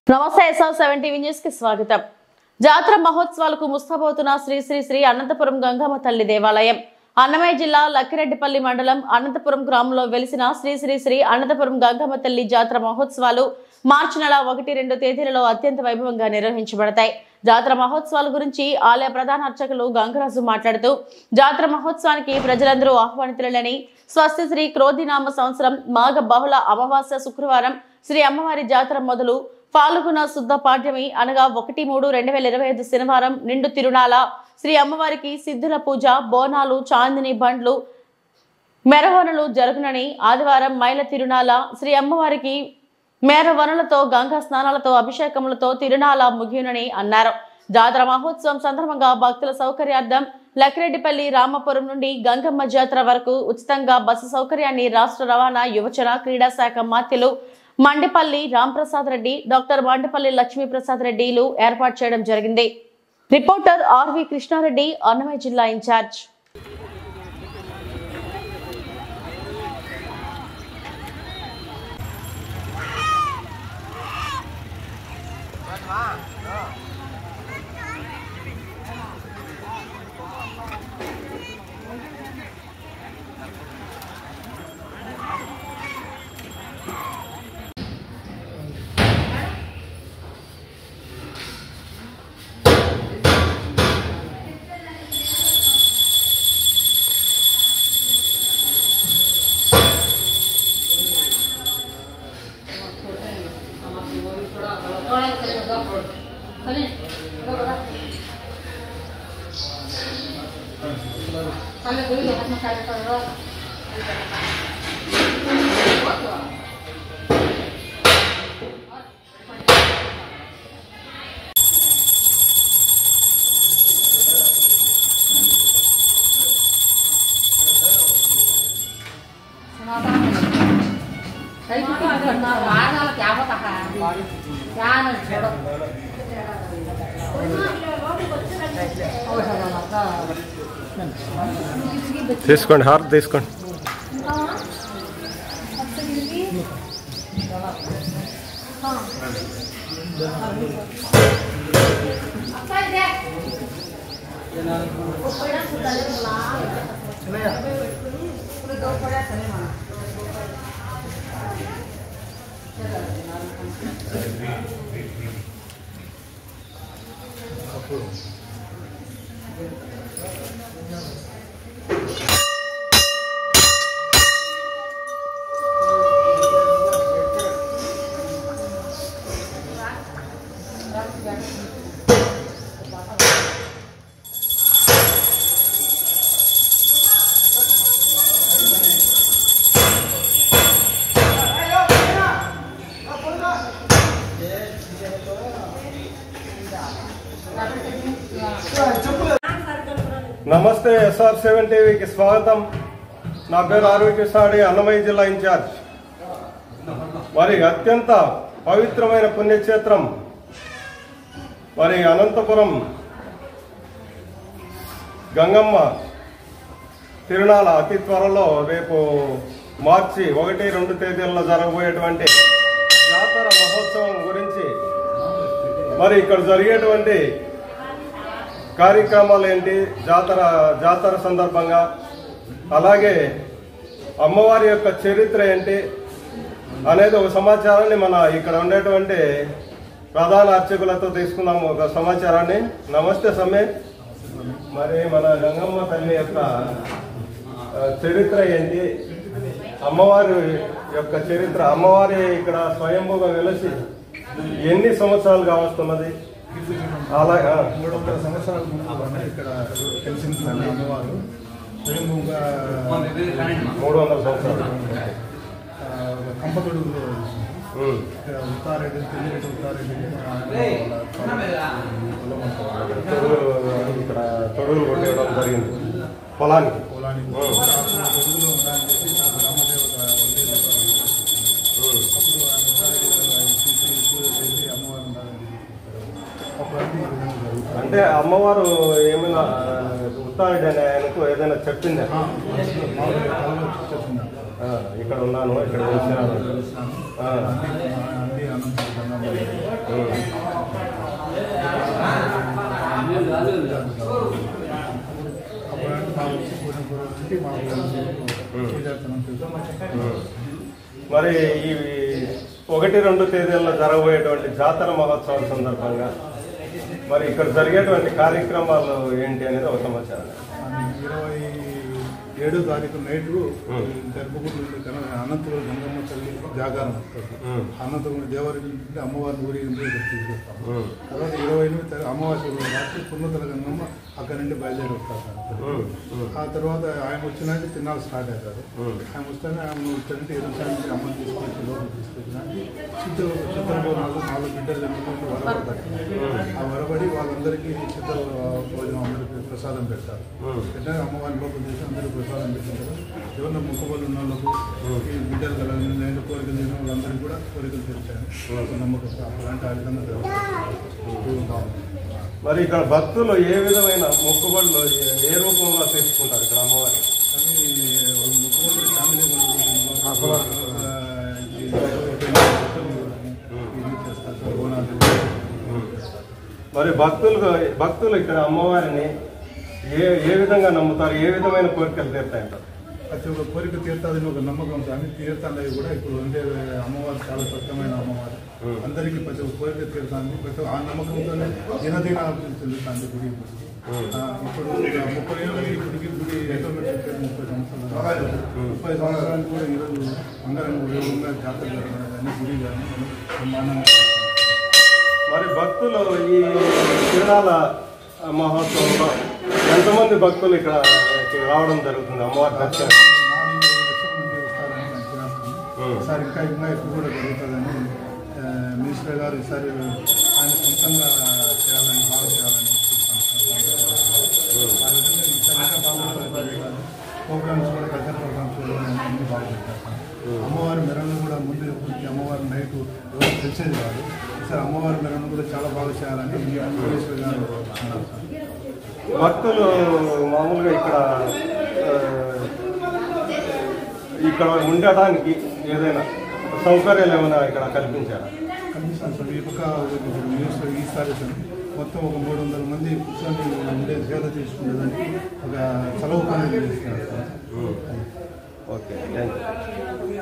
నమస్తే SR7 TV news కి స్వాగతం. జాతర మహోత్సవాలకు ముస్తాబవుతున్న శ్రీ శ్రీ శ్రీ అనంతపురం గంగమ్మ తల్లి దేవాలయం. అన్నమయ్య జిల్లా లక్కిరెడ్డిపల్లి మండలం అనంతపురం గ్రామంలో వెలిసిన శ్రీ శ్రీ శ్రీ అనంతపురం గంగమ్మ తల్లి జాతర మహోత్సవాలు మార్చి నెల 1-2 తేదీలలో అత్యంత వైభవంగా నిర్వహించబడతాయి. జాతర మహోత్సవాల గురించి ఆలయ ప్రధాన అర్చకులు గంగరాజు మాట్లాడుతూ జాతర మహోత్సవానికి ప్రజలందరూ ఆహ్వానితులని, స్వస్తి శ్రీ క్రోధినామ సంవత్సరం మాఘ బహుళ అమావాస్య శుక్రవారం శ్రీ అమ్మవారి జాతర మొదలు పాల్గొన శుద్ధ పాడ్యమి అనగా 1-3-2025 శనివారం నిండు తిరునాల శ్రీ అమ్మవారికి సిద్ధుల పూజ, బోనాలు, చాందిని బండ్లు, మెరవనలు జరుగునని, ఆదివారం మైల తిరునాల శ్రీ అమ్మవారికి మేరవనలతో గంగా స్నానాలతో అభిషేకములతో తిరునాల ముగియునని అన్నారు. జాతర మహోత్సవం సందర్భంగా భక్తుల సౌకర్యార్థం లక్కిరెడ్డిపల్లి రామపురం నుండి గంగమ్మ జాతర వరకు ఉచితంగా బస్సు సౌకర్యాన్ని రాష్ట్ర రవాణా, యువజన, క్రీడా శాఖ మాత్యులు మండిపల్లి రాంప్రసాద్ రెడ్డి, డాక్టర్ మండిపల్లి లక్ష్మీప్రసాద్ రెడ్డిలు ఏర్పాటు చేయడం జరిగింది. రిపోర్టర్ ఆర్వి కృష్ణారెడ్డి, అన్నమయ్య జిల్లా ఇన్ఛార్జ్. తీసుకోండి, హారతి తీసుకోండి. నమస్తే, SR7 టీవీకి స్వాగతం. నా పేరు ఆర్వి కృష్ణారెడ్డి, అన్నమయ్య జిల్లా ఇన్ఛార్జ్. మరి అత్యంత పవిత్రమైన పుణ్యక్షేత్రం మరి అనంతపురం గంగమ్మ తిరునాళ అతి త్వరలో రేపు మార్చి 1-2 తేదీల్లో జరగబోయేటువంటి జాతర మహోత్సవం గురించి మరి ఇక్కడ జరిగేటువంటి కార్యక్రమాలు ఏంటి, జాతర సందర్భంగా, అలాగే అమ్మవారి యొక్క చరిత్ర ఏంటి అనేది ఒక సమాచారాన్ని మన ఇక్కడ ఉండేటువంటి ప్రధాన అర్చకులతో తీసుకున్నాము. ఒక సమాచారాన్ని. నమస్తే సమ్మె. మరి మన గంగమ్మ తల్లి యొక్క చరిత్ర ఏంటి, అమ్మవారి యొక్క చరిత్ర, అమ్మవారి ఇక్కడ స్వయంభూగా వెలసి ఎన్ని సంవత్సరాలుగా వస్తున్నది, అలాగే 300 సంవత్సరాల ముందు ఇక్కడ తెలిసింది అమ్మవారు స్వయంభూగా 300 సంవత్సరాలు కంపతొడుగులో ఉత్తారెడ్డి, తెలిరెడ్డి ఉత్తారెడ్డి ఇక్కడ తొడుగులు కొట్టేయడం జరిగింది పొలానికి. తొడుగులో ఉండాలని చెప్పి గ్రామదేవత అమ్మవారు ఉండాలని అంటే అమ్మవారు ఏమైనా ఉత్తారెడ్డి అనే ఆయనకు ఏదైనా చెప్పిందా? ఇక్కడ ఉన్నాను, ఇక్కడ అప్పుడంటే మా వచ్చి మా మరి ఈ 1-2 తేదీల్లో జరగబోయేటువంటి జాతర మహోత్సవం సందర్భంగా మరి ఇక్కడ జరిగేటువంటి కార్యక్రమాలు ఏంటి అనేది ఒక సమాచారం. 27వ తారీఖు నైటు గర్భగుడి అనంతపురం గంగమ్మ తల్లి జాగారం వస్తుంది. అనంతపురం దేవాలయం నుండి అమ్మవారిని ఊరి తీసుకొస్తాం. తర్వాత 28 అమావాస్య రాత్రి పున్నతల గంగమ్మ అక్కడి నుండి బయలుదేరి వస్తారు. ఆ తర్వాత ఆయన వచ్చినాక తిన్నాళ్ళు స్టార్ట్ అవుతారు. ఆయన వస్తేనే ఆయన వచ్చారంటే 20 నుంచి అమ్మని తీసుకొచ్చి లోపల తీసుకొచ్చినాక చిత్రభోజనాలు 4 బిడ్డలు వరబడతారు. ఆ వరబడి వాళ్ళందరికీ చిత్ర భోజనం అందరికీ ప్రసాదం పెడతారు. అంటే అమ్మవారిని లోపల చేసి అందరికీ ప్రసాదం పెట్టింటారు. ఎవరిన మొక్కబళ్ళు ఉన్న వాళ్ళకు ఈ బిడ్డలు కలగని నేను కోరికలు లేని వాళ్ళందరికీ కూడా కోరికలు తెచ్చాను. నమ్మకం అలాంటి ఆ విధంగా జరుగుతుంది. మరి ఇక్కడ భక్తులు ఏ విధమైన మొక్కుబడులు ఏ రూపంలో తీసుకుంటారు ఇక్కడ అమ్మవారి? కానీ వాళ్ళు మొక్కబళ్ళు ఫ్యామిలీ చేస్తారు బోనాలు. మరి భక్తులు ఇక్కడ అమ్మవారిని ఏ విధంగా నమ్ముతారు? ఏ విధమైన కోరికలు తీరుతాయంటారు? ప్రతి ఒక్క కోరిక తీర్థాలని ఒక నమ్మకం. కానీ తీర్థాలవి కూడా ఇప్పుడు అంటే అమ్మవారు చాలా స్వచ్ఛమైన అమ్మవారు. అందరికీ ప్రతి ఒక్క కోరిక తీర్థాన్ని ప్రతి ఆ నమ్మకంతోనే దినదినాలు చెందుతుంది గుడి. ఇప్పుడు 30 ఏళ్ళు ఇప్పటికి గుడి ఆటోమేటిక్ 30 సంవత్సరాలు 30 సంవత్సరానికి కూడా ఈరోజు అంగరంగ వైభవంగా జాతర జరగడం కానీ గుడి కానీ బ్రహ్మాండంగా. మరి భక్తులు ఈ తిరునాళ్ళ మహోత్సవంలో ఎంతమంది భక్తులు ఇక్కడ రావడం జరుగుతుంది అమ్మవారి దర్శనం? 4-5 లక్షల మంది వస్తారని నాకు తెలుస్తుంది. ఈసారి ఇంకా ఎక్కువ కూడా జరుగుతుందని మినిస్టర్ గారు ఈసారి ఆయన సొంతంగా చేయాలని బాగా చేయాలని ఆ విధంగా ఈసారి ఇంకా బాగుంటుంది. ప్రోగ్రామ్స్ కూడా కల్చర్ ప్రోగ్రామ్స్ కూడా అన్ని బాగా పెట్టారు. అమ్మవారి మెరవను కూడా ముందు అమ్మవారి నైట్ ఎవరు తెలిసేది కాదు. ఈసారి అమ్మవారి మెరవను కూడా చాలా బాగా చేయాలని మినిస్టర్ గారు అన్నారు. భక్తులు మామూలుగా ఇక్కడ ఉండడానికి ఏదైనా సౌకర్యాలు ఏమైనా ఇక్కడ కల్పించారా? కల్పిస్తాను సార్. ఈ పక్క మినిస్టర్ ఈసారి మొత్తం ఒక 300 మంది కూర్చొని ఉండే సేవ తీసుకునేదానికి ఒక సెలవు పని చేస్తున్నారు. Okay, thank you.